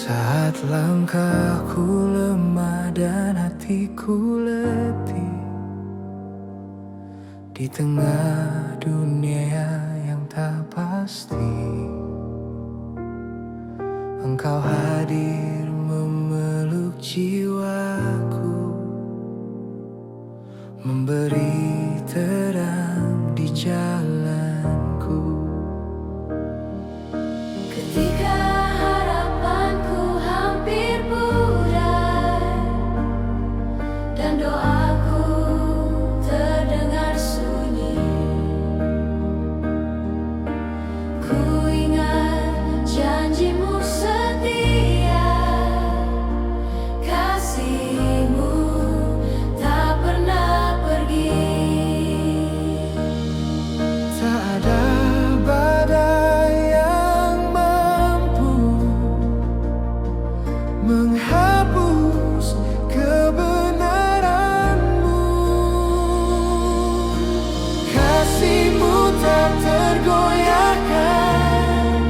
Saat langkahku lemah dan hatiku letih, di tengah dunia yang tak pasti, Engkau hadir memeluk jiwaku, memberi terang di jalanku. Ketika harapanku hampir pudar dan doaku terdengar sunyi, ku ingat janjimu setia, kasihmu tak pernah pergi. Tak ada badai yang mampu menghapus kebenaranmu. Kasihmu tak tergoyahkan,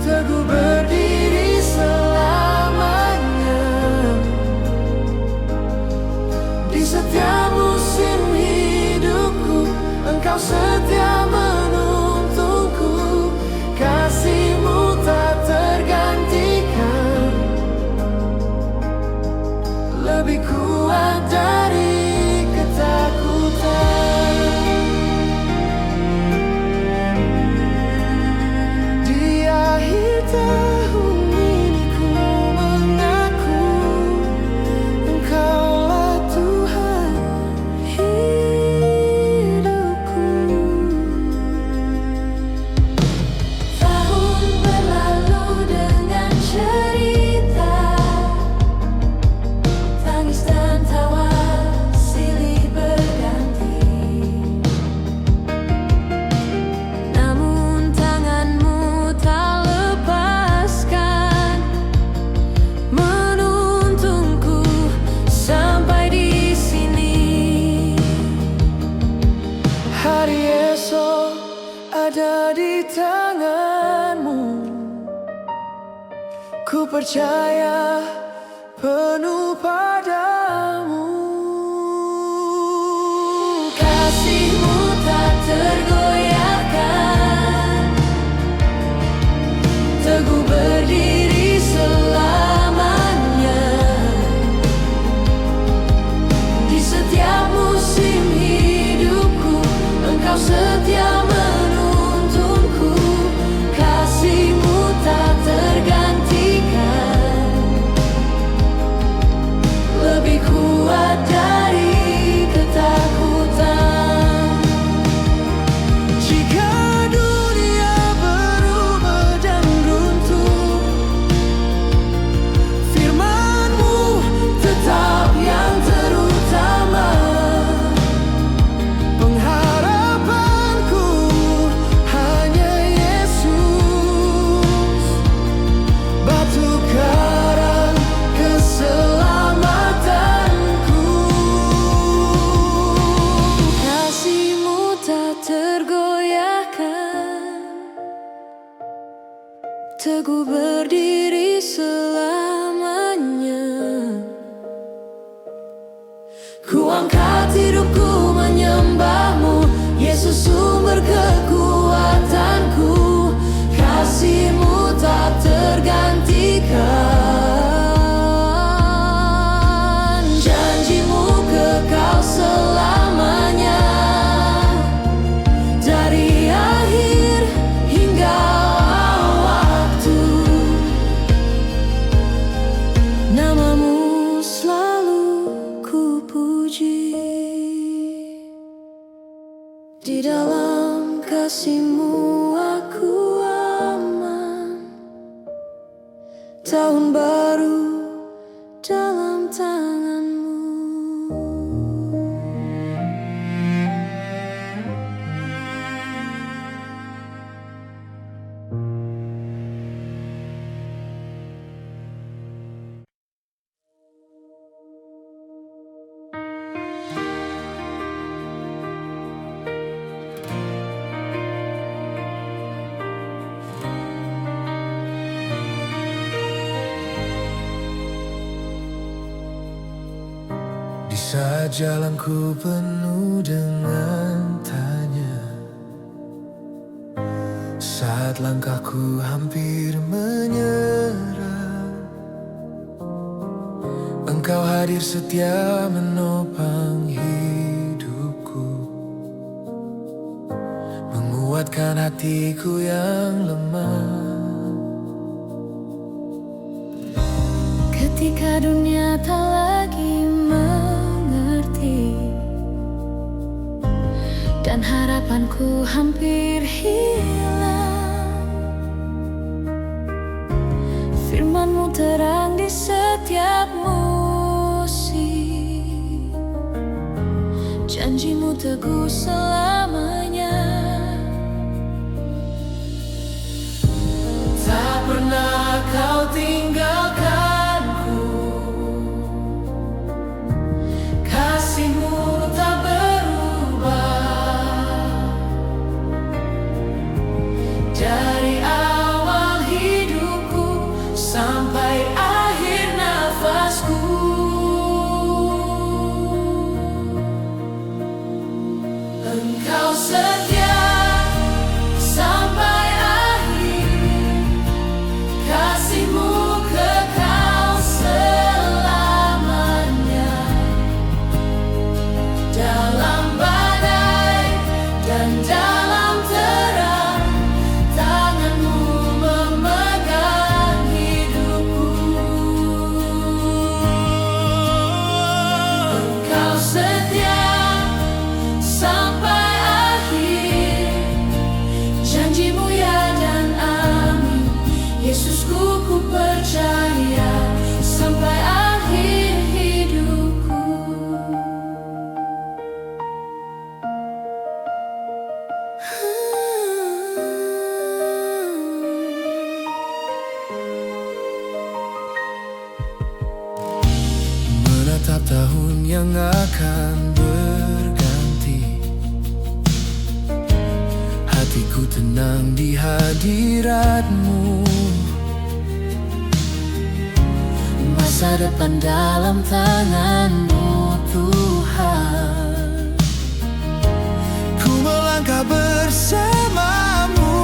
teguh berdiri selamanya. Di setiap musim hidupku, Engkau setia menuntunku. Kasihmu tak tergantikan, lebih kuat dari ketakutan. Di akhir tahun ini ku mengaku, Engkaulah Tuhan hidupku. Tahun berlalu dengan cerita, tangis dan tawa silih berganti. Namun tanganmu tak lepaskan, menuntunku sampai di sini. Hari esok ada di tanganmu, ku percaya penuh padamu. Kasihmu tak tergoyahkan, teguh berdiri selamanya. Di setiap musim hidupku, Engkau setia menuntunku. Kasihmu tak tergantikan, lebih kuat dari ketakutan. Jika dunia berubah dan runtuh, firman-Mu tetap yang terutama. Pengharapanku hanya Yesus, batu karang keselamatanku. Kasihmu tak tergoyahkan, teguh berdiri selamanya. Ku angkat hidupku menyembah-Mu, Yesus sumber kekuatanku. Kasih-Mu tak tergantikan, janji-Mu kekal selamanya. Dari akhir hingga waktu, nama-Mu selalu ku puji. Di dalam kasih-Mu aku aman, tahun baru dalam tangan-Mu. Saat jalanku penuh dengan tanya, saat langkahku hampir menyerah, Engkau hadir setia menopang hidupku, menguatkan hatiku yang lemah. Ketika dunia tak lagi mengerti dan harapanku hampir hilang, firman-Mu terang di setiap musim, janji-Mu teguh selamanya. Tak pernah Kau tinggalkanku, kasih-Mu tak berubah. Dari awal hidupku sampai akhir nafasku, Engkau setia sampai akhir, kasih-Mu kekal selamanya. Dalam badai dan dalam terang, tangan-Mu memegang hidupku. Engkau setia sampai akhir, janji-Mu ya dan amin. Yesusku, ku percaya sampai akhir hidupku. Menatap tahun yang akan berganti, hatiku tenang di hadirat-Mu. Masa depan dalam tangan-Mu, Tuhan. Ku melangkah bersama-Mu,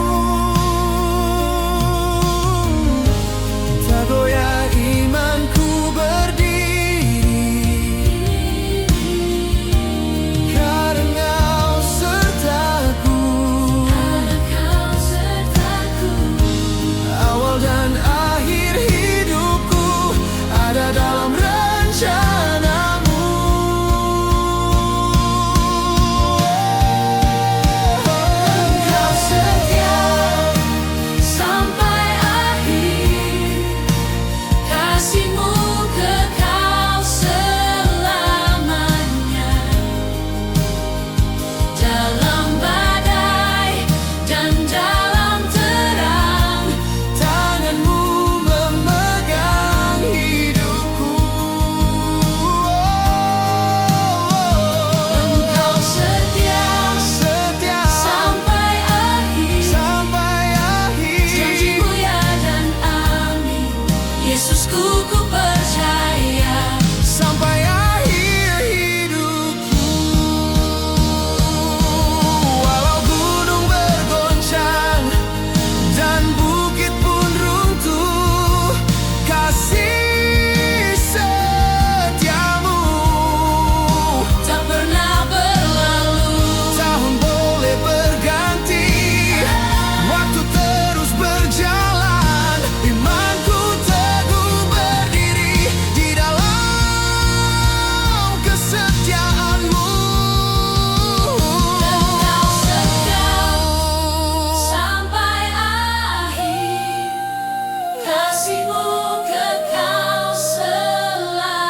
tak goyah imanku berdiri, karena Kau sertaku. Awal dan akhir hidupku ada dalam rencana-Mu. Engkau setia sampai akhir, kasih-Mu kekal selamanya. Dalam badai dan dalam terang, tangan-Mu memegang hidupku. Engkau setia sampai akhir, janji-Mu ya dan amin. Yesusku, ku percaya sampai akhir hidupku. Walau gunung bergoncang dan bukit pun runtuh, kasih setia-Mu tak pernah berlalu. Tahun boleh berganti, waktu terus berjalan, imanku teguh berdiri di dalam kesetiaan-Mu. Engkau setia sampai akhir, kasih-Mu kekal selamanya.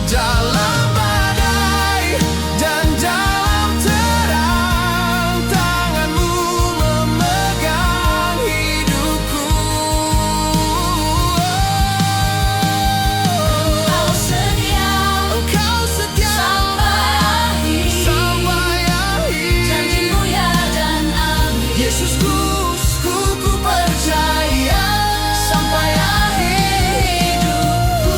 Dalam badai dan dalam terang, tangan-Mu memegang hidupku. Engkau setia sampai akhir, janji-Mu ya dan amin. Yesusku, ku percaya sampai akhir hidupku.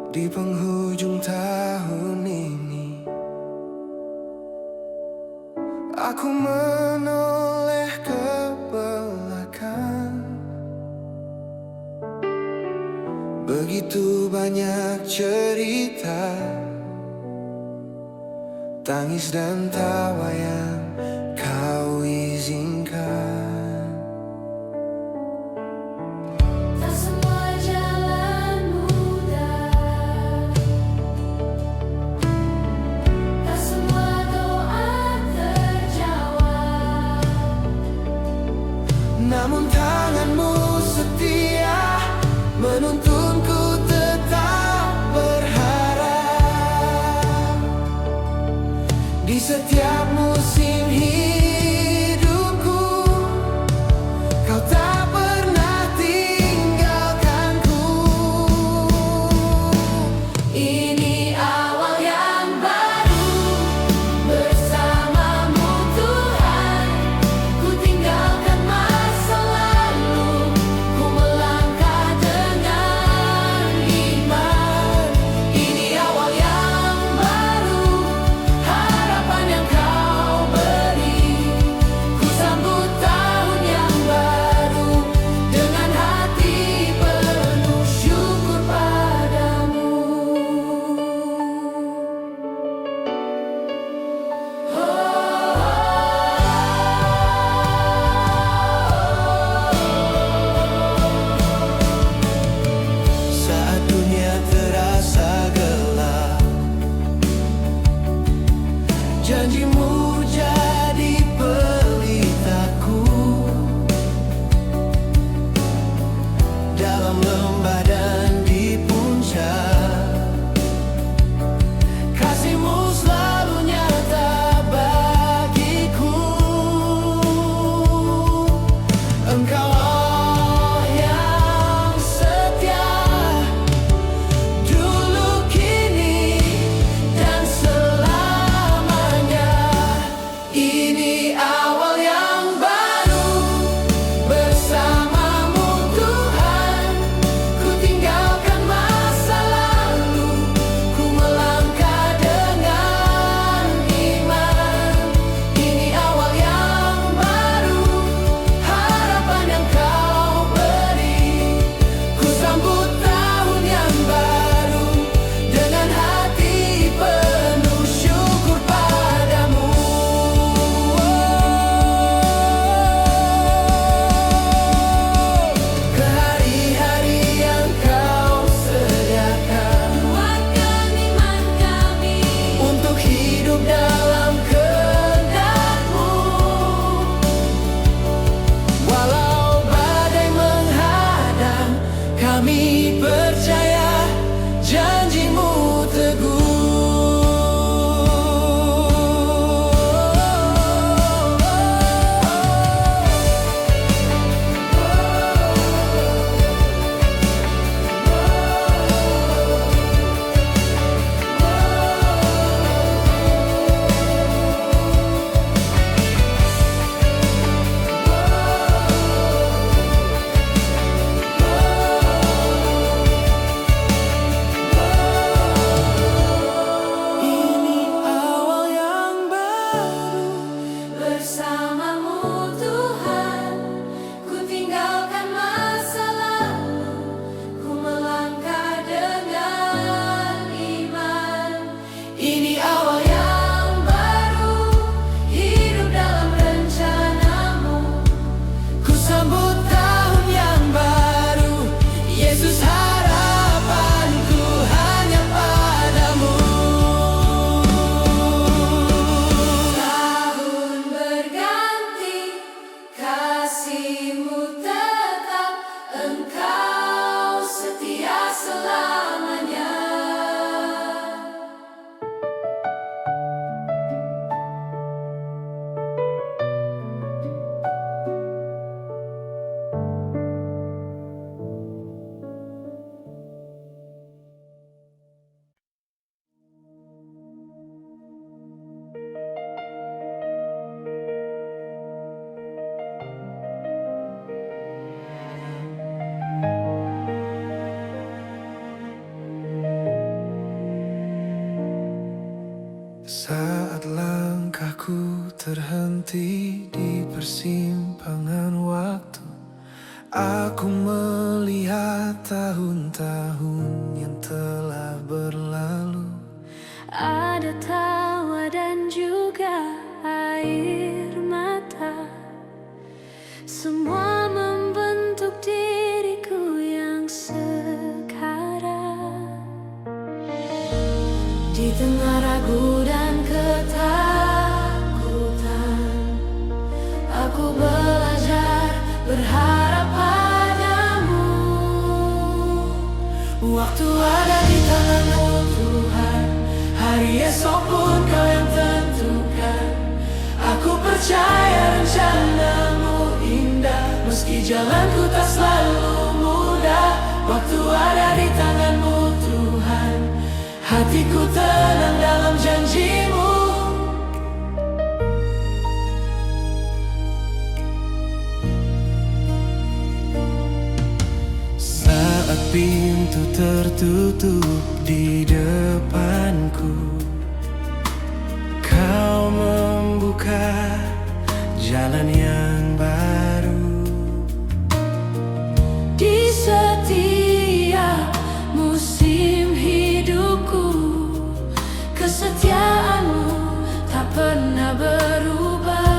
di penghujung tahun ini. Aku menoleh ke belakang, begitu banyak cerita, tangis dan tawa yang kau izinkan. Tak semua jalan mudah, tak semua doa terjawab. Namun tanganmu setia menuntunku tetap berharap. Di setiap musim hidupku, kau tak pernah tinggalkanku. Ini awal yang baru bersamamu Tuhan. Ku tinggalkan masa lalu, ku melangkah dengan iman. Ini awal yang baru, harapan yang kau Aku melihat tahun-tahun yang telah berlalu. Ada tawa dan juga air mata, semua membentuk diriku yang sekarang. Di tengah ragu dan ketakutan, aku belajar berharap padamu. Waktu ada di tangan-Mu Tuhan, hari esok pun Kau yang tentukan. Aku percaya rencana-Mu indah, meski jalanku tak selalu mudah. Waktu ada di tangan-Mu Tuhan, hatiku tenang dalam janji-Mu. Saat pintu tertutup di depanku, Kau membuka jalan yang baru. Di setiap musim hidupku, kesetiaan-Mu tak pernah berubah.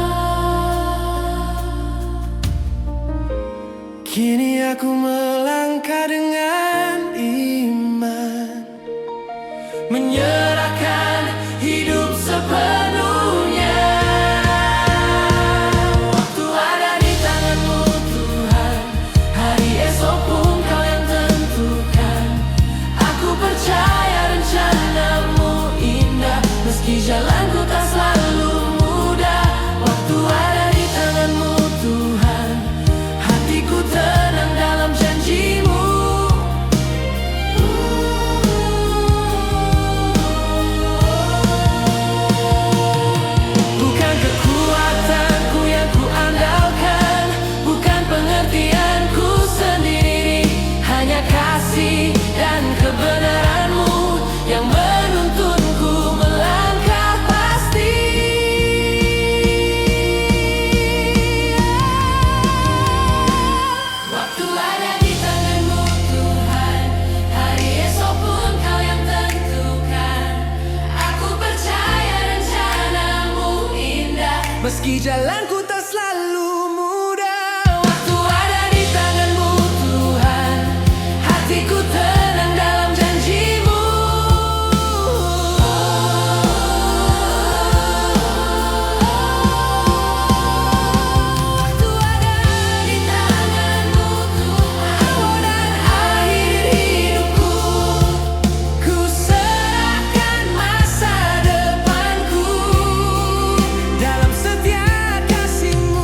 Kini aku melangkah dengan iman, menyerahkan hidup sepenuhnya. Waktu ada di tangan-Mu Tuhan, hari esok pun Kau yang tentukan. Aku percaya rencana-Mu indah, meski jalanku tak selalu mudah. Waktu ada di tangan-Mu Tuhan, hatiku tenang dalam janji-Mu. Bukan kekuatanku yang ku andalkan, bukan pengertianku sendiri, hanya kasih dan kebenaran-Mu yang menuntunku melangkah pasti. Waktu ada di tangan-Mu Tuhan, hari esok pun Kau yang tentukan. Aku percaya rencana-Mu indah, meski jalanku tak selalu mudah. Waktu ada di tangan-Mu Tuhan, hatiku tenang dalam janji-Mu. Waktu ada di tangan-Mu Tuhan, awal dan akhir hidupku, ku serahkan masa depanku dalam setiap kasih-Mu.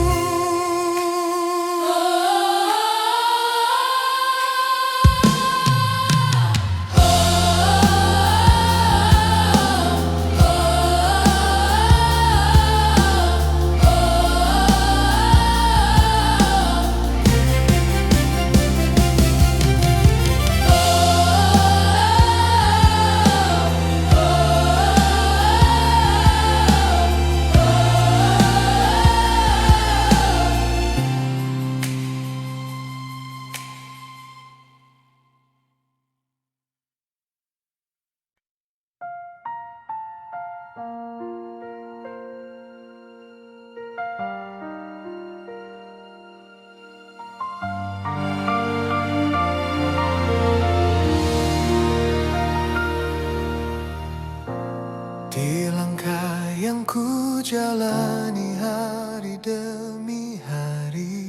Di langkah yang ku jalani hari demi hari,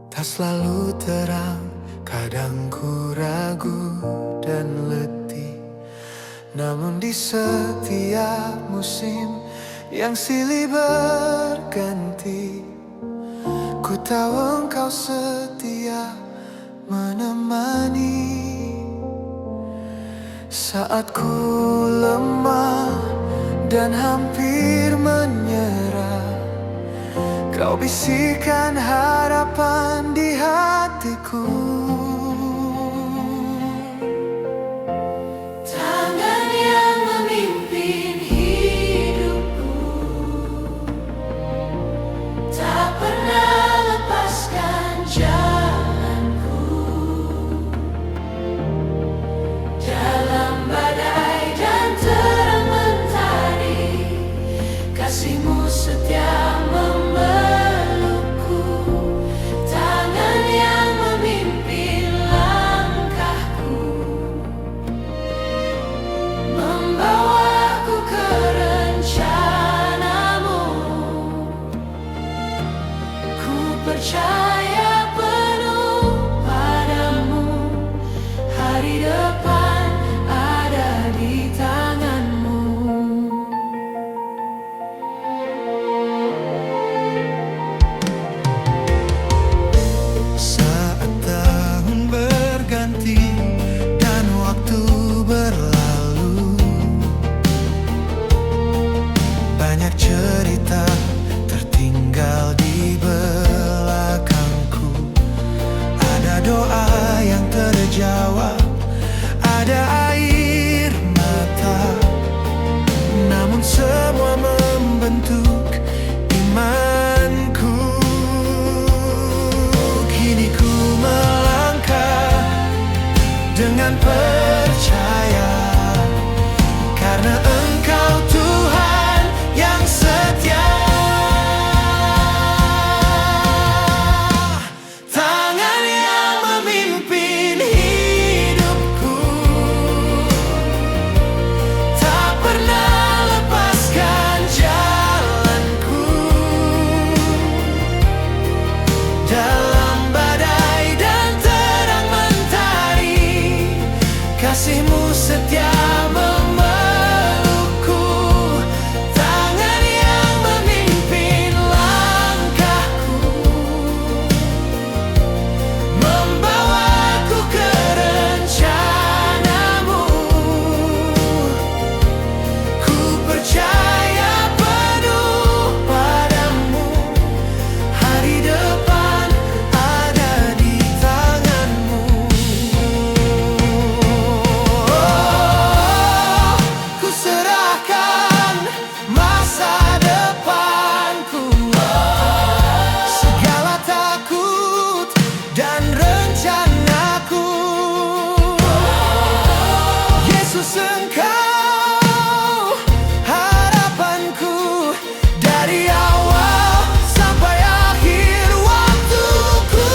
tak selalu terang, kadang ku ragu dan letih. Namun di setiap musim yang silih berganti, ku tahu Engkau setia menemani. Saat ku lemah dan hampir menyerah, Kau bisikan harapan di hatiku. Tangan yang memimpin hidupku tak pernah percaya penuh padamu. Hari depan ada di tanganmu. Saat tahun berganti dan waktu berlalu, banyak cerita tertinggal di belakangku. Ada doa yang terjawab, ada air mata, namun semua membentuk imanku. Kini ku melangkah dengan percaya, karena Engkau Tuhan yang setia. Tangan yang memimpin hidupku, tak pernah lepaskan jalanku. Dalam badai dan terang mentari, kasih-Mu setia memelukku. Tangan yang memimpin langkahku, membawaku ke rencana-Mu. Ku percaya penuh padamu. Hari depan ada di tanganmu. Ku serahkan masa depanku, segala takut dan rencanaku. Yesus, Engkau harapanku, dari awal sampai akhir waktuku.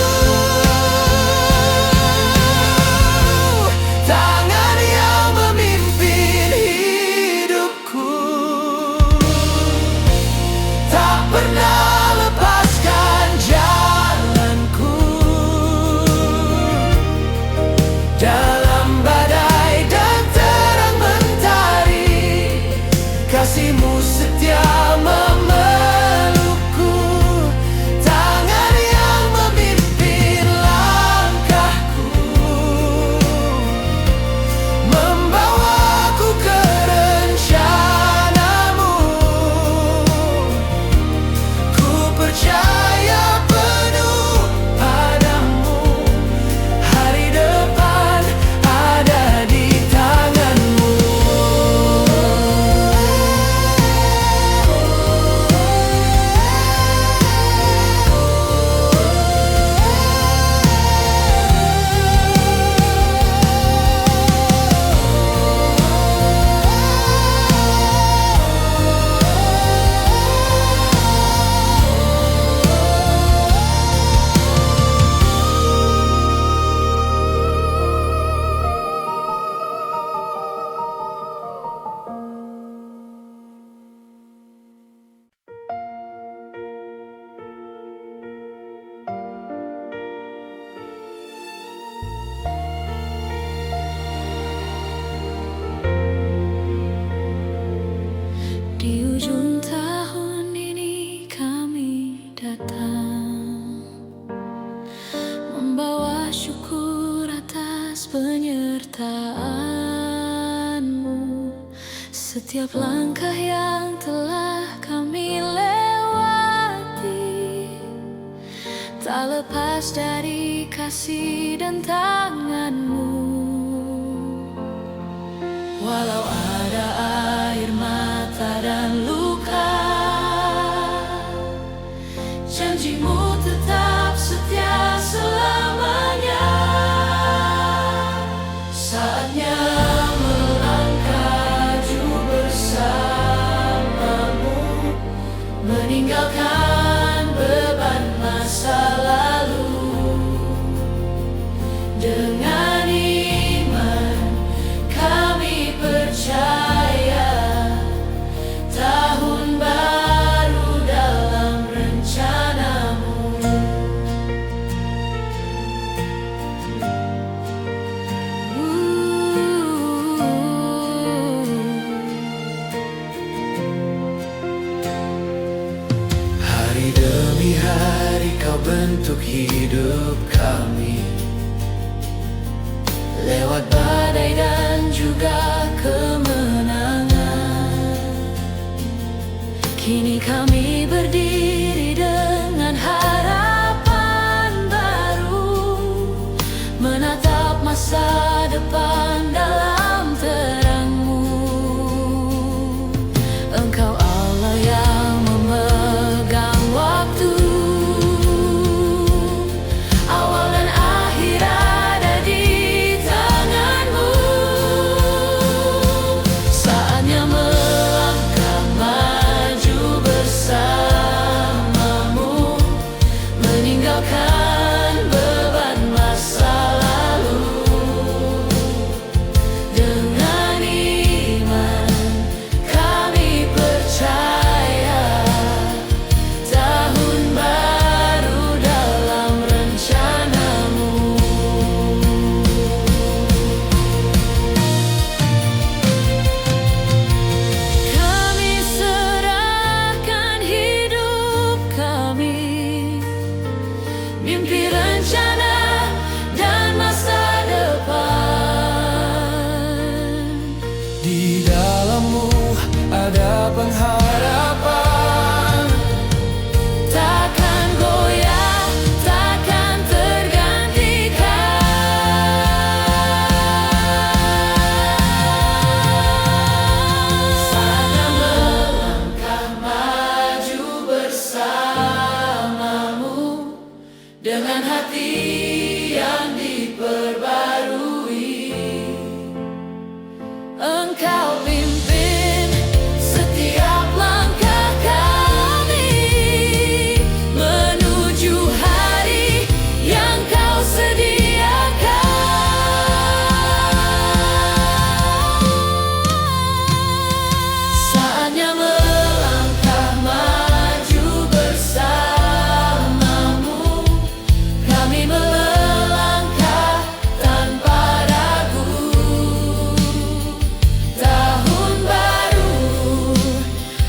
Tangan yang memimpin hidupku, tak pernah lepaskan jalanku. Dalam badai dan terang mentari, kasih-Mu setia memelukku. Tangan yang memimpin langkahku, membawaku ke rencana-Mu. Ku percaya penuh padamu. Hari depan ada di tanganmu. Di ujung tahun ini kami datang, membawa syukur atas penyertaan-Mu. Setiap langkah yang telah kami lewati, tak lepas dari kasih dan tangan-Mu. Walau ada air mata dan luka, janji-Mu tetap setia selamanya. Saatnya melangkah bersamamu, meninggalkan beban masa lalu. Dengan iman kami percaya, tahun baru dalam rencana-Mu. hidup kami. Lewat badai dan juga kemenangan, kini kami berdiri dengan harapan baru, menatap masa depan dalam terang-Mu. Engkau Allah yang memegang waktu, awal dan akhir ada di tangan-Mu. Saatnya melangkah maju bersama-Mu, meninggalkan beban masa lalu. Dengan iman kami percaya, tahun baru dalam rencana-Mu. Kami serahkan hidup kami, mimpi, rencana, dan masa depan. Di dalam-Mu ada pengharapan, Takkan goyah, takkan tergantikan. Saatnya melangkah maju bersama-Mu, dengan hati yang diperbarui. Engkau pimpin setiap langkah kami, menuju hari yang Kau sediakan. Saatnya melangkah maju bersama-Mu, kami melangkah tanpa ragu. Tahun baru,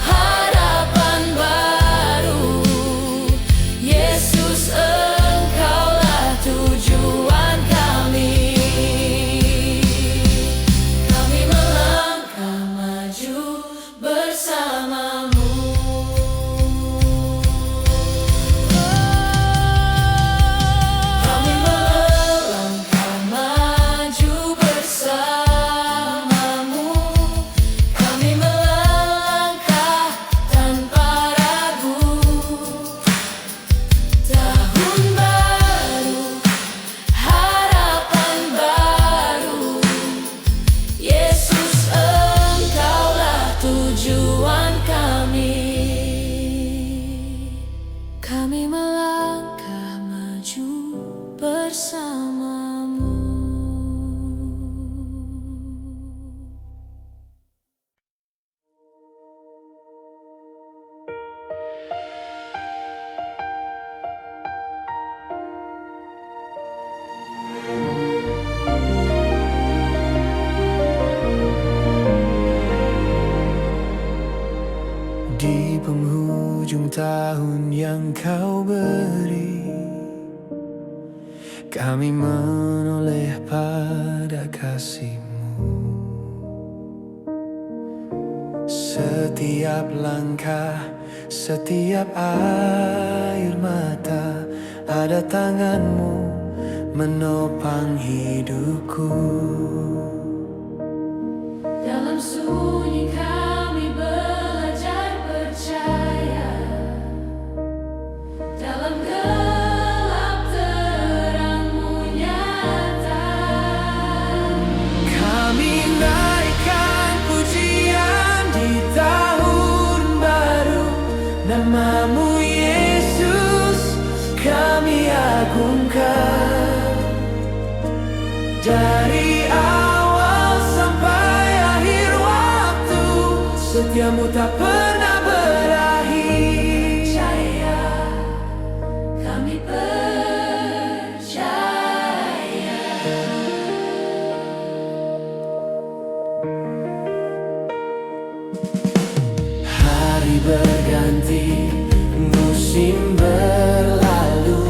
harapan baru, Yesus Engkaulah tujuan kami. Kami melangkah maju bersama-Mu. Kami melangkah maju bersama-Mu, kami melangkah tanpa ragu. Tahun baru, harapan baru, Yesus Engkaulah tujuan kami. Kami melangkah maju bersama-Mu. di penghujung tahun yang Kau beri, kami menoleh pada kasih-Mu. Setiap langkah, setiap air mata, ada tangan-Mu menopang hidupku. Dalam sunyi kami belajar percaya, dalam gelap terang-Mu nyata. Kami naikkan pujian di tahun baru, nama-Mu Yesus kami agungkan. Dari awal sampai akhir waktu, setia-Mu tak pernah berakhir. Percaya, kami percaya. Hari berganti, musim berlalu,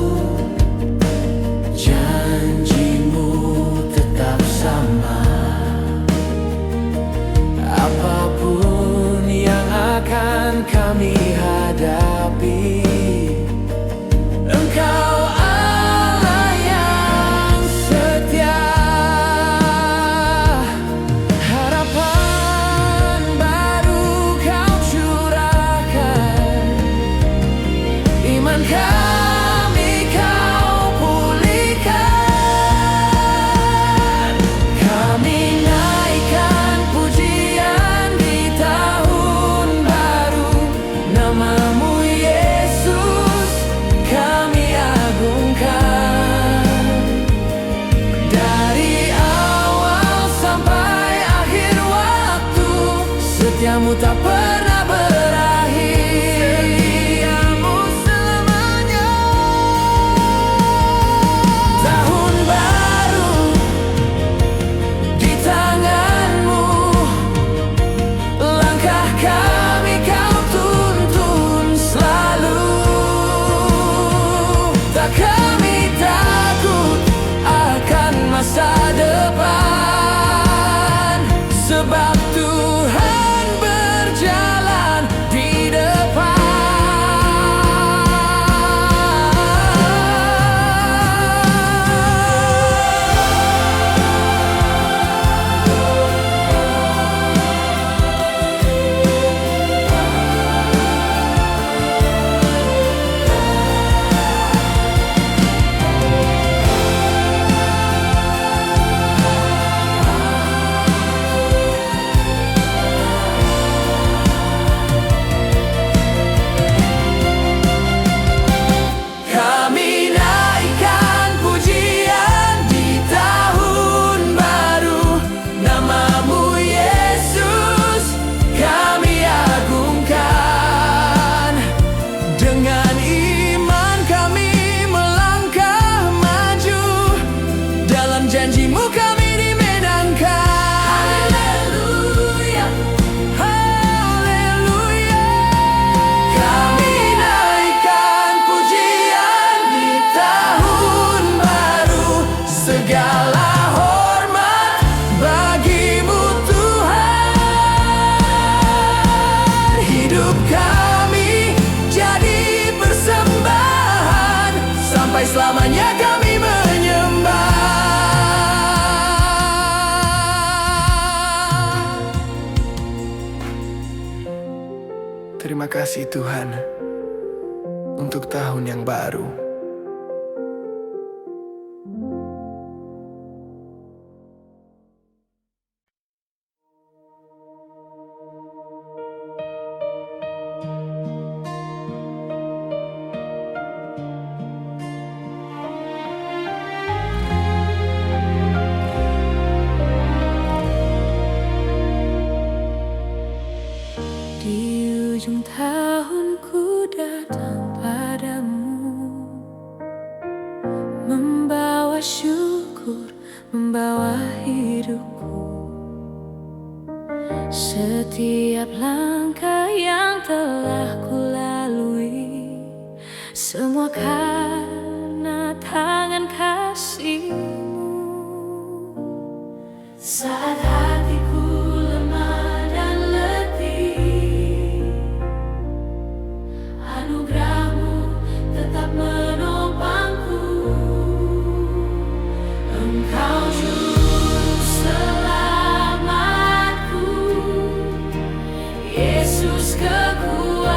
hanya kami menyembah. Terima kasih Tuhan untuk tahun yang baru. Di ujung tahunku datang padamu, membawa syukur, membawa hidupku. Setiap langkah yang telah kulalui, semua karena tangan kasih-Mu. Saat hatiku lemah dan letih, anugerah-Mu tetap menopangku. Engkau juru selamatku, Yesus kekuatanku.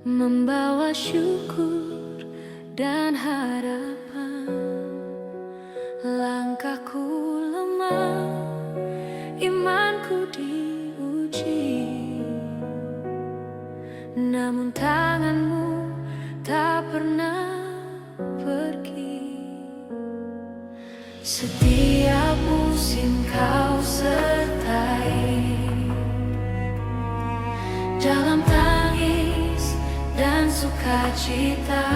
membawa syukur dan harapan. Langkahku lemah, imanku diuji, namun tanganmu tak pernah pergi. Setiap musim kau sertai, dalam tangis dan sukacita.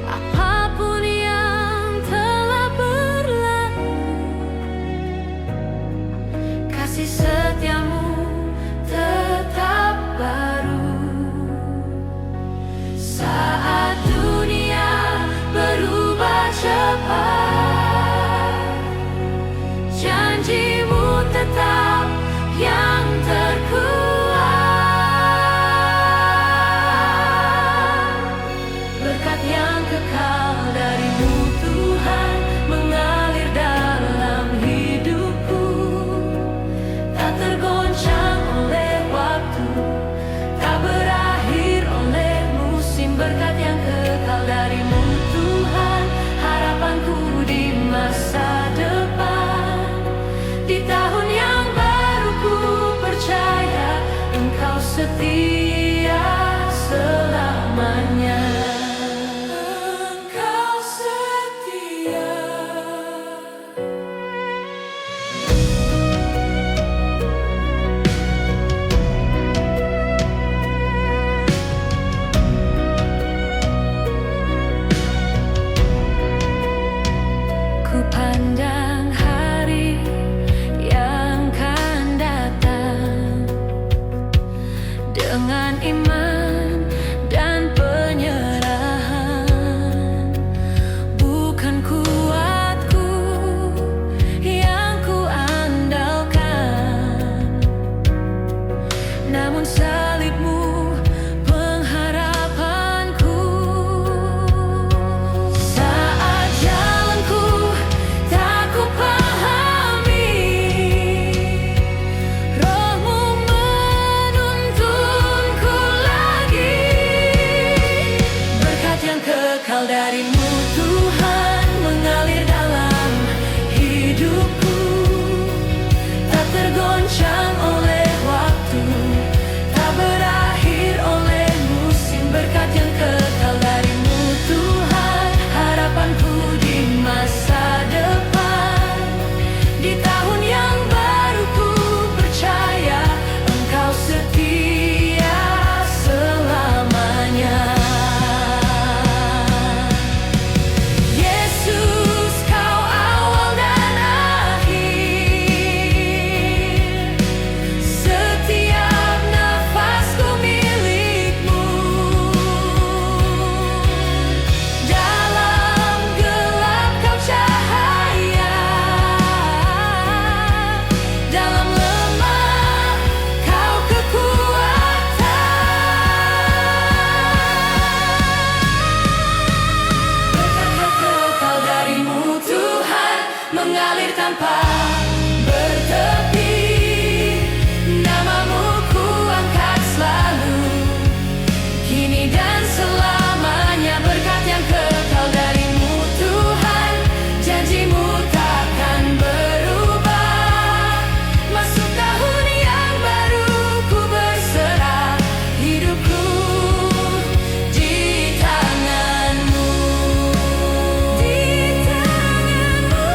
Apapun yang telah berlalu, kasih setiamu tetap baru. Saat dunia berubah cepat, janjimu tetap yang terkuat. Berkat yang kekal darimu Tuhan mengalir dalam hidupku, tak tergoncang oleh waktu, tak berakhir oleh musim. Berkat yang kekal darimu Tuhan, harapanku di masa depan. Di tahun yang baru ku percaya Engkau setia selamanya. Engkau setia. Ku pandang hari yang kan datang dengan iman dan penyerahan. Bukan kuatku yang ku andalkan, namun salibmu pengharapanku. Saat jalanku tak ku pahami, Roh-Mu menuntunku lagi. Berkat yang kekal darimu Tuhan mengalir dalam hidupku, tak tergoncang oleh waktu, tak berakhir oleh musim. Berkat yang kekal darimu Tuhan, harapanku di masa depan. Di tahun yang baru ku percaya Engkau setia selamanya. Yesus, Kau awal dan akhir, setiap nafasku milik-Mu. Dalam gelap Kau cahaya, dalam lemah Kau kekuatan. Berkat kekal darimu Tuhan mengalir tanpa bertepi. Namamu ku angkat selalu, kini dan selamanya. Berkat yang kekal darimu Tuhan, janjimu takkan berubah. Masuk tahun yang baru ku berserah hidupku di tangan-Mu. Di tangan-Mu.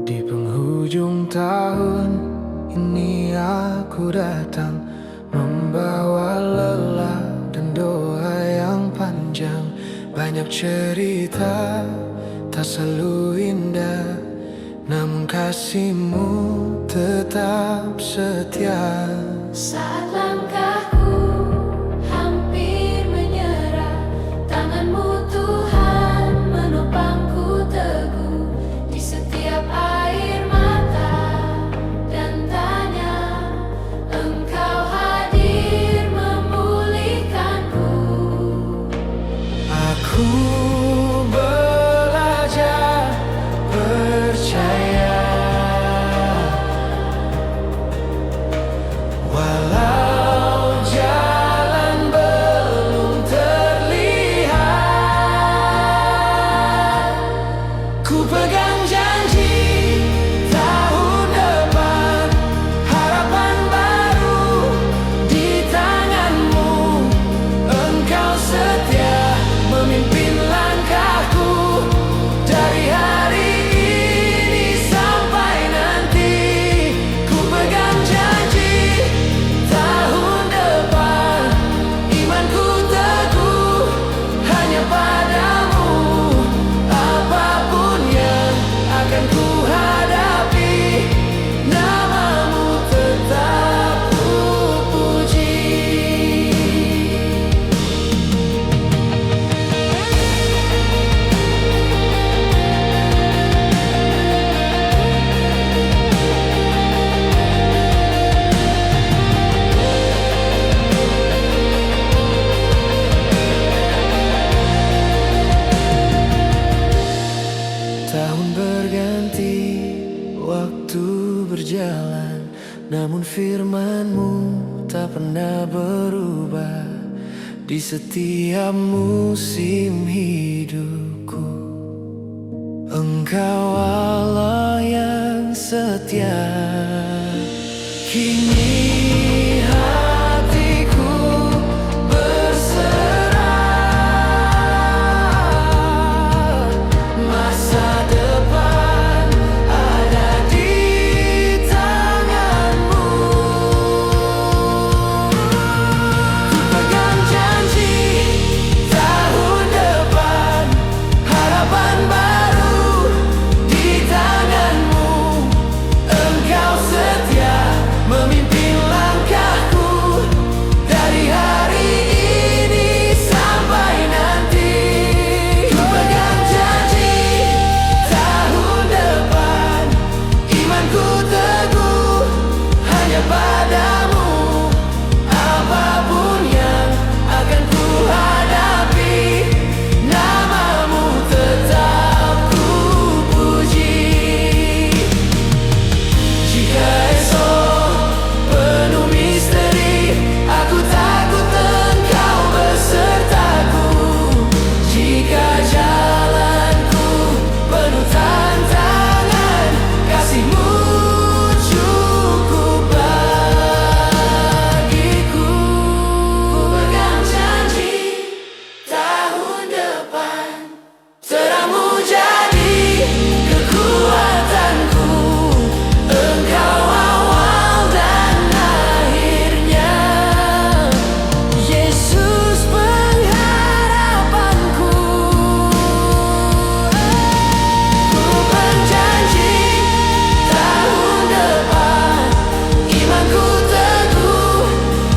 Di penghujung tahun ini aku datang membawa lelah dan doa yang panjang. Banyak cerita tak selalu indah kasih-Mu tetap setia. Saat langkahku hampir menyerah, tangan-Mu Tuhan menopangku teguh. Di setiap air mata dan tanya, Engkau hadir memulihkanku. Aku belajar percaya, walau jalan belum terlihat. Ku pegang janji tahun depan, harapan baru di tangan-Mu. Engkau setia memimpin langkahku dari hari ini sampai nanti. Ku pegang janji tahun depan, imanku teguh hanya padamu. Apapun yang akan ku hadapi, nama-Mu tetap ku puji. Tahun berganti, waktu berjalan, namun firman-Mu tak pernah berubah. Di setiap musim hidupku, Engkau Allah yang setia. Kini hatiku berserah, masa depan ada di tangan-Mu. Ku pegang janji tahun depan, harapan baru di tangan-Mu. Engkau setia memimpin langkahku dari hari ini sampai nanti. Ku pegang janji tahun depan, imanku teguh hanya padamu. Apapun yang akan ku hadapi, nama-Mu tetap ku puji. Jika esok penuh misteri, aku takut Engkau besertaku. Jika jalanku penuh tantangan, kasih-Mu cukup bagiku. Ku pegang janji tahun depan, terang-Mu jadi kekuatanku. Engkau awal dan akhirnya, Yesus pengharapanku. Ku berjanji tahun depan, imanku teguh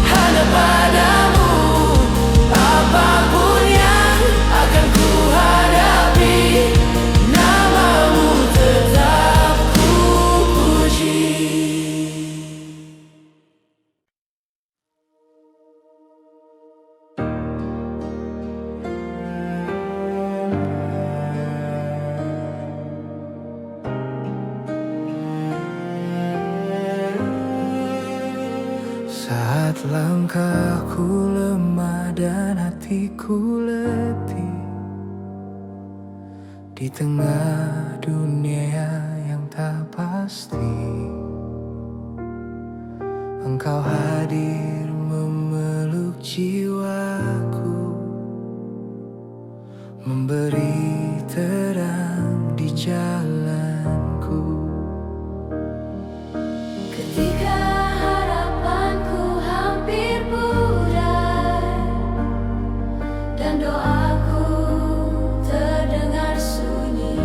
hanya padamu. Apapun yang akan ku hadapi, nama-Mu tetap ku puji. Saat langkahku lemah dan hatiku letih, di tengah dunia yang tak pasti, Engkau hadir memeluk jiwaku, memberi terang di jalanku. Ketika harapanku hampir pudar dan doaku terdengar sunyi,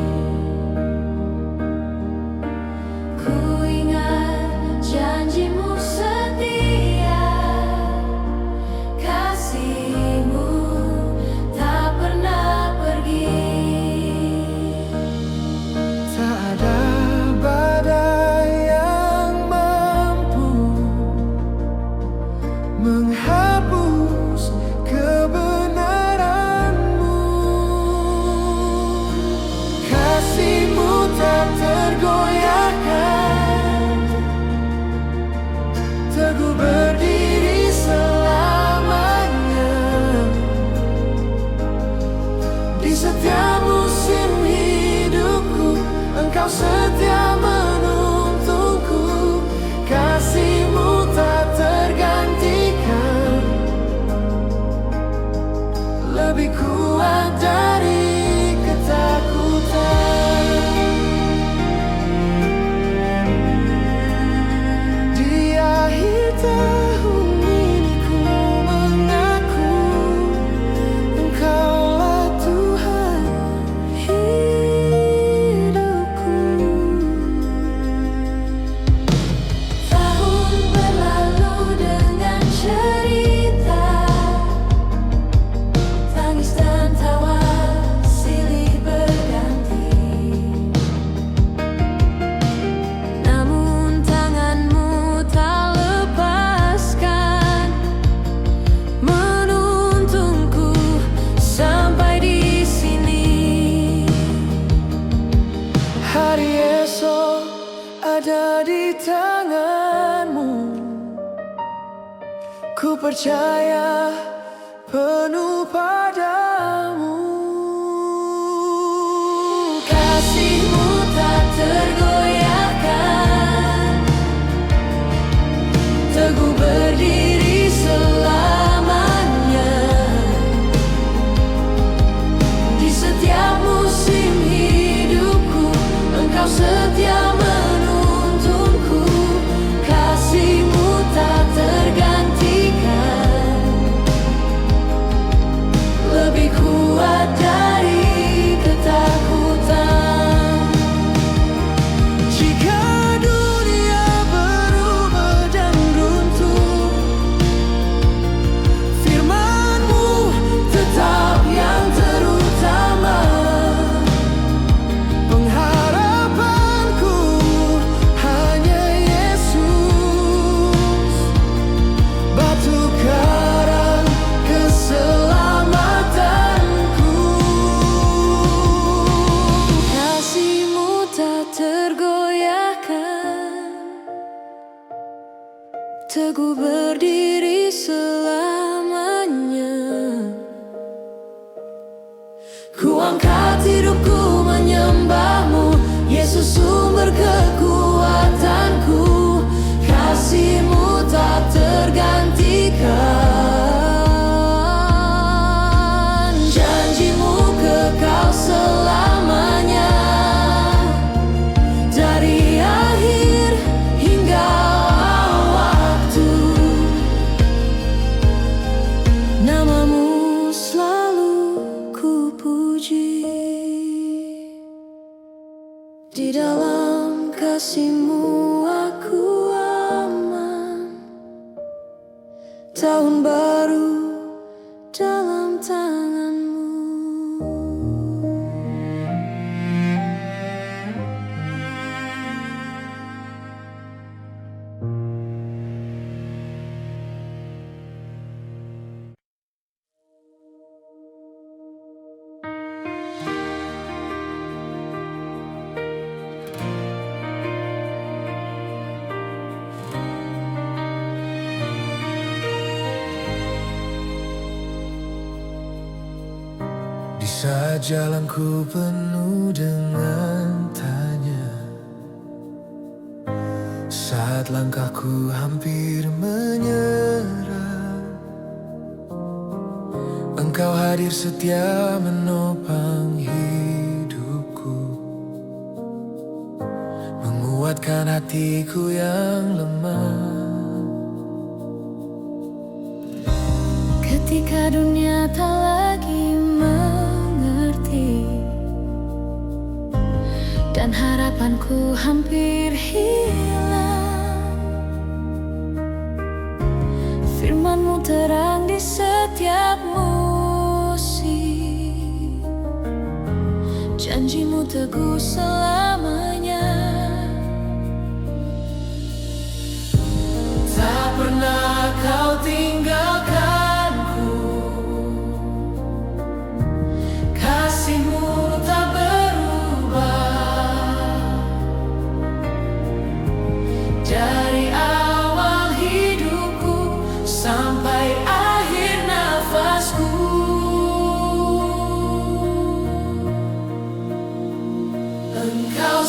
Engkau setia menuntunku, kasih-Mu tak tergantikan, lebih kuat dari ketakutan. Di akhir tahun ini ku mengaku Engkaulah Tuhan hidupku. Tahun berlalu dengan cerita, tangis dan tawa silih berganti. Namun tangan-Mu tak lepaskan, menuntunku sampai di sini. Hari esok ada di tangan-Mu, ku percaya penuh padamu. Kasih-Mu tak tergoyahkan, teguh berdiri selamanya. Di setiap musim hidupku, Engkau setia menuntunku. Kasih-Mu tak tergantikan, lebih kuat dari ketakutan. Jika dunia berubah dan runtuh, firman-Mu tetap yang terutama. Pengharapanku hanya Yesus, batu karang keselamatanku. Kasih-Mu tak tergoyahkan, teguh berdiri selamanya. Ku angkat hidupku menyembah-Mu, Yesus sumber kekuatanku. Kasih-Mu tak tergantikan, janji-Mu kekal selamanya. Dari akhir hingga waktu, nama-Mu selalu ku puji. Di dalam kasih-Mu aku aman, tahun baru dalam tangan-Mu. Di saat jalanku penuh dengan tanya, saat langkahku hampir menyerah, Engkau hadir setia menopang hidupku, menguatkan hatiku yang lemah. Ketika dunia tak lagi mengerti dan harapanku hampir hilang, firman-Mu terang di setiap musim, janji-Mu teguh selamanya. Tak pernah Kau tinggalkanku, kasih-Mu tak berubah. Dari awal hidupku sampai akhir nafasku, Engkau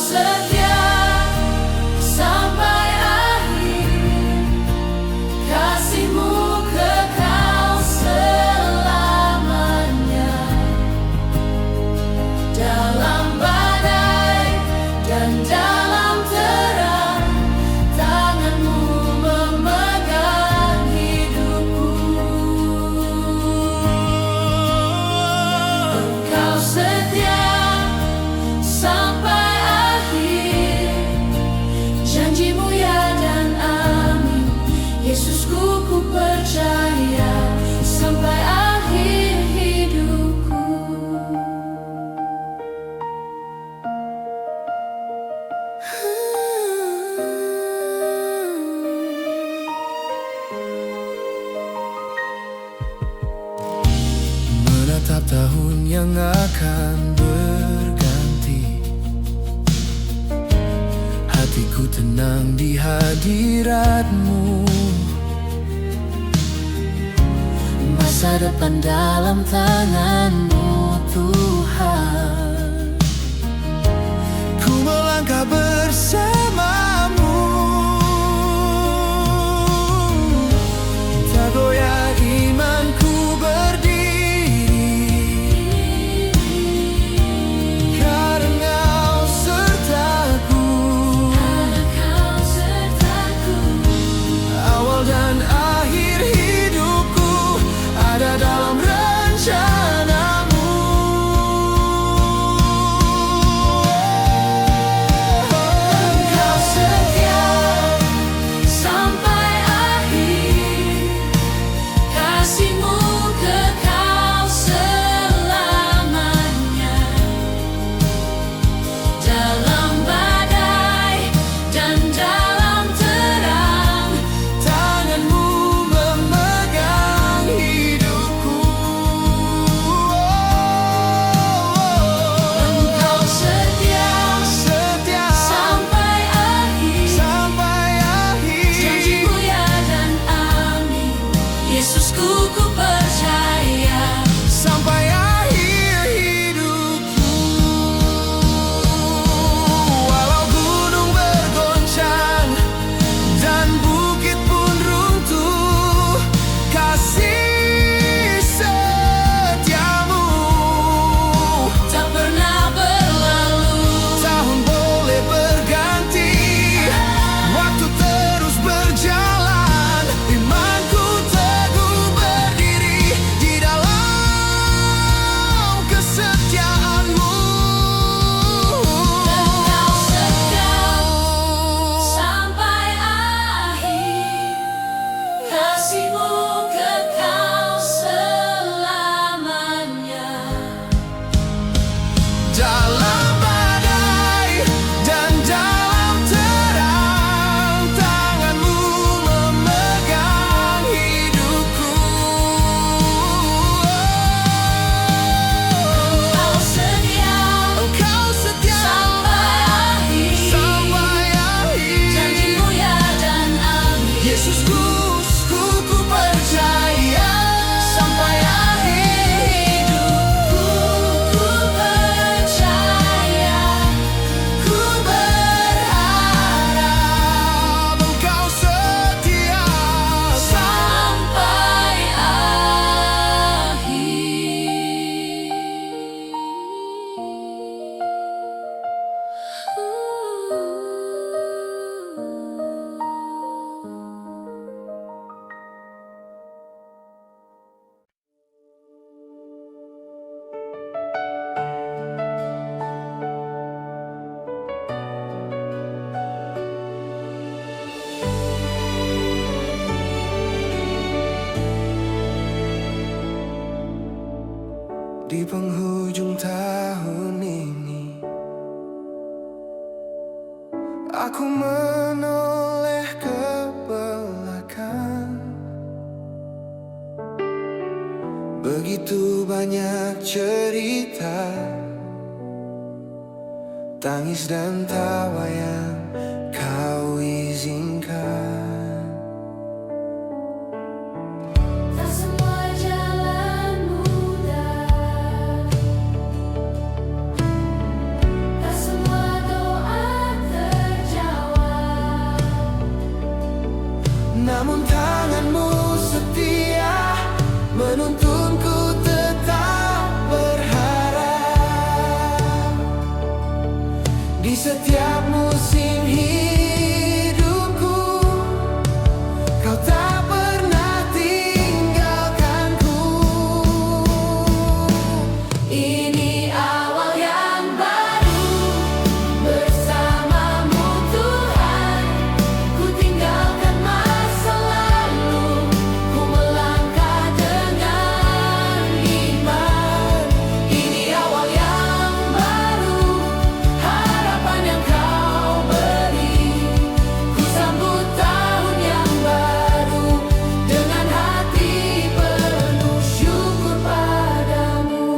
dalam terang tanganmu memegang hidupku. Engkau setia sampai akhir, janjimu ya dan amin. Yesusku, ku percaya sampai akhir hidupku. Menatap tahun yang akan berganti, hatiku tenang di hadirat-Mu. Masa depan dalam tangan-Mu, Tuhan. Ku melangkah bersama-Mu, tak goyah imanku berdiri, karena Kau sertaku, awal dan akhir hidupku ada dalam rencana-Mu. Engkau setia sampai akhir, kasih-Mu kekal selamanya. Dalam badai dan dalam terang, Tangan-Mu memegang hidupku. Engkau setia sampai akhir, janji-Mu ya dan amin. Yesusku, ku percaya sampai akhir hidupku. Walau gunung bergoncang dan bukit pun runtuh, kasih setia-Mu tak pernah berlalu. tahun boleh berganti, waktu terus berjalan, imanku teguh berdiri di dalam kesetiaan-Mu. Engkau setia sampai akhir, kasih-Mu kekal selamanya. Dalam badai dan dalam terang, Tangan-Mu memegang hidupku. Engkau setia sampai akhir, janji-Mu ya dan amin. Yesusku, ku percaya Sampai akhir hidupku, ku percaya, ku berharap Engkau setia sampai di penghujung tahun ini. Aku menoleh ke belakang, begitu banyak cerita, tangis dan tawa yang Kau izinkan. tak semua jalan mudah, tak semua doa terjawab. Namun tangan-Mu setia menuntunku tetap berharap. Di setiap setiap musim hidupku, Kau tak pernah tinggalkanku. Ini awal yang baru bersamamu Tuhan. Ku tinggalkan masa lalu, ku melangkah dengan iman. Ini awal yang baru, harapan yang Kau beri. Ku sambut tahun yang baru dengan hati penuh syukur padamu.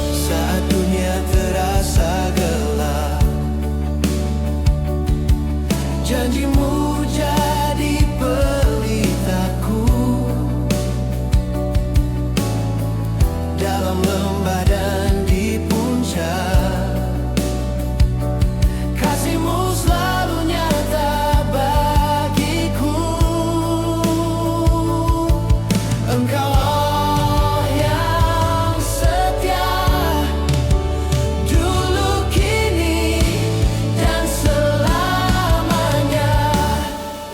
Saat dunia terasa gelap, janjimu jadi pelitaku. Dalam lembah dan di puncak, kasih-Mu selalu nyata bagiku. Engkau Allah yang setia, dulu, kini, dan selamanya.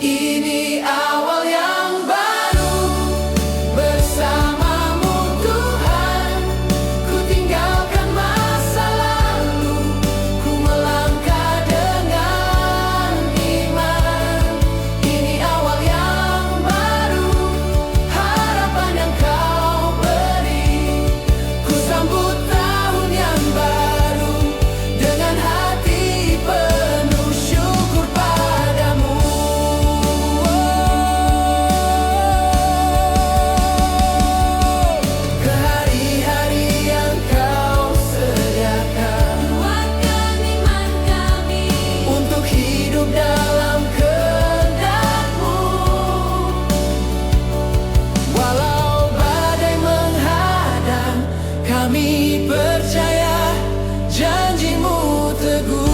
Ini awal yang baru bersamamu Tuhan. Ku tinggalkan masa lalu, ku melangkah dengan iman. Ini awal yang baru, harapan yang Kau beri. Ku sambut tahun yang baru dengan hati penuh syukur padamu. Ke hari-hari yang Kau sediakan, Kuatkan iman kami, untuk hidup dalam kehendak-Mu. Walau badai menghadang, kami percaya janji-Mu teguh.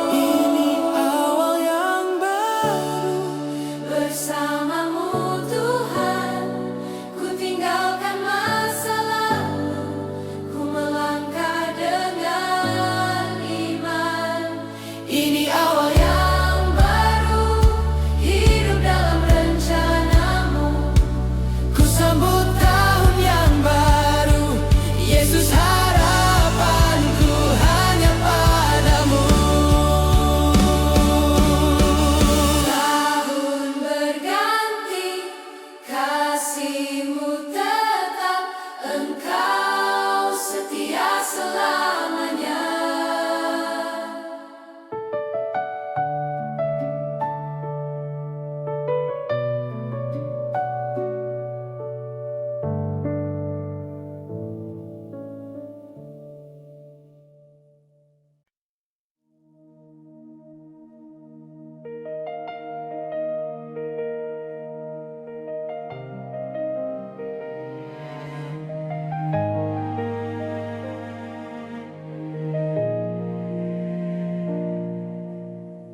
Ini awal yang baru bersamamu Tuhan. Ku tinggalkan masa lalu, ku melangkah dengan iman. Ini awal Yang baru, hidup dalam rencana-Mu. ku sambut tahun yang baru. Yesus, harapanku hanya padamu. Tahun berganti, kasih-Mu tetap, Engkau setia selamanya.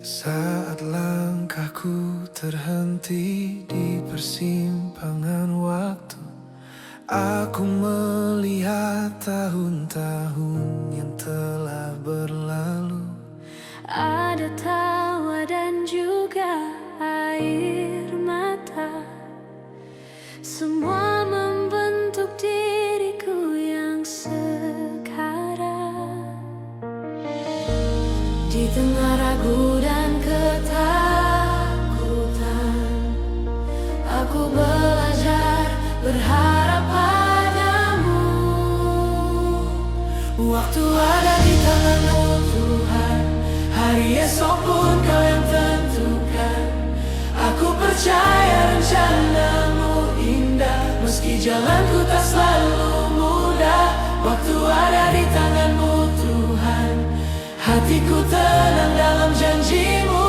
Saat langkahku terhenti di persimpangan waktu, aku melihat tahun-tahun yang telah berlalu. Ada tawa dan juga air mata, semua membentuk diriku yang sekarang. Di tengah ragu dan ketakutan, aku belajar berharap padamu. Waktu ada di tangan-Mu Tuhan, hari esok pun Kau yang tentukan. jalanku tak selalu mudah, waktu ada di tangan-Mu Tuhan. Hatiku tenang dalam janji-Mu.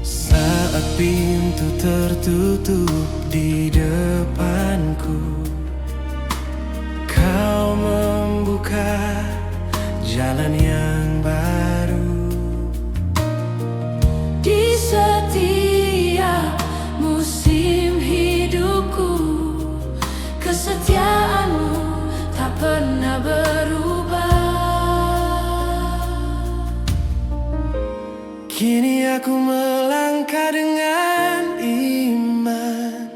Saat pintu tertutup di depanku, Kau membuka jalan yang baru. Di setiap musim hidupku, kesetiaan-Mu tak pernah berubah. Kini aku melangkah dengan iman,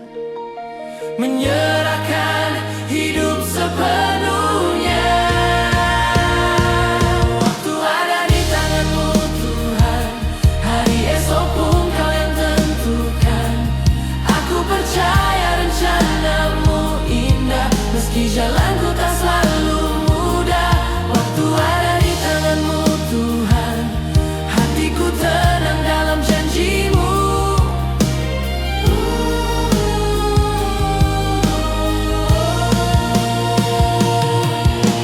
menyerahkan hidup sepenuhnya. Waktu ada di tangan-Mu Tuhan, hari esok pun Kau yang tentukan. Aku percaya rencana-Mu indah, meski jalanku tak selalu mudah. Waktu ada di tangan-Mu Tuhan, hatiku tenang dalam janji-Mu.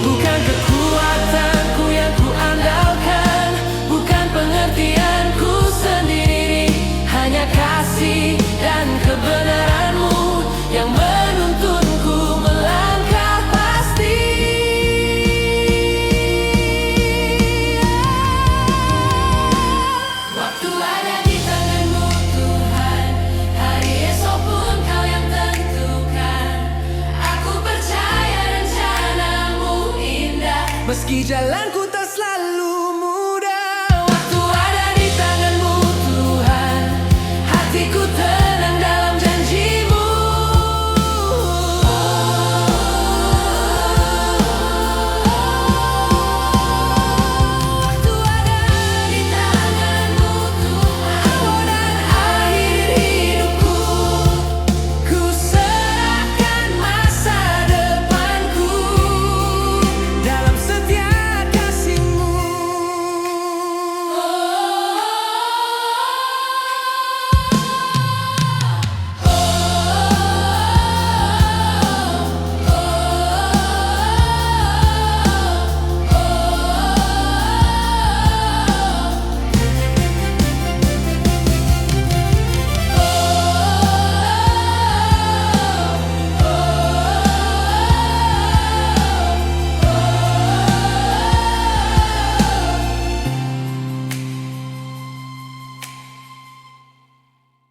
Bukan kekuatanku yang ku andalkan, bukan pengertianku sendiri, hanya kasih dan kebenaran-Mu yang menuntunku melangkah pasti. Waktu ada di tangan-Mu Tuhan, hari esok pun Kau yang tentukan. Aku percaya rencana-Mu indah, meski jalanku